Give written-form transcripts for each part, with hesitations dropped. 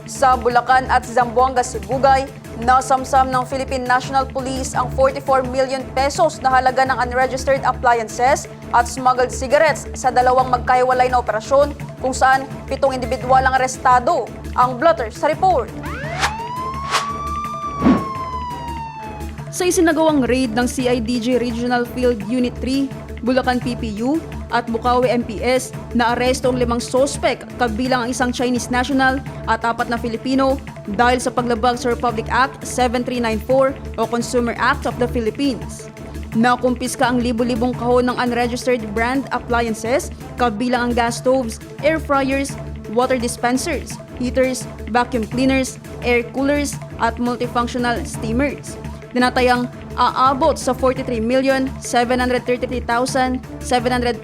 Sa Bulacan at Zamboanga, Sibugay, nasamsam ng Philippine National Police ang 44 million pesos na halaga ng unregistered appliances at smuggled cigarettes sa dalawang magkahiwalay na operasyon kung saan 7 individual ang arestado. Ang blotter sa report. Sa isinagawang raid ng CIDG Regional Field Unit 3, Bulacan PPU at Bukawi MPS, naaresto ang 5 sospek kabilang ang isang Chinese national at 4 na Filipino dahil sa paglabag sa Republic Act 7394 o Consumer Act of the Philippines. Nakumpiska ang libu-libong kahon ng unregistered brand appliances kabilang ang gas stoves, air fryers, water dispensers, heaters, vacuum cleaners, air coolers at multifunctional steamers. Tinatayang aabot sa 43,733,700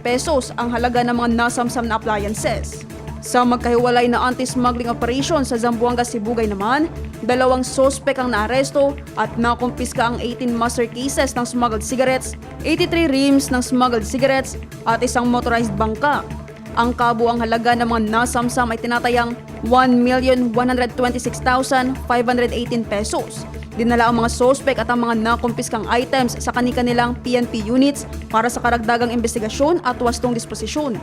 pesos ang halaga ng mga nasamsam na appliances. Sa magkahiwalay na anti-smuggling operation sa Zamboanga, Sibugay naman, 2 sospek ang naaresto at nakumpiska ang 18 master cases ng smuggled cigarettes, 83 reams ng smuggled cigarettes at isang motorized bangka. Ang kabuang halaga ng mga nasamsam ay tinatayang 1,126,518 pesos. Dinala ang mga sospek at ang mga nakumpiskang items sa kani-kanilang PNP units para sa karagdagang investigasyon at wastong disposisyon.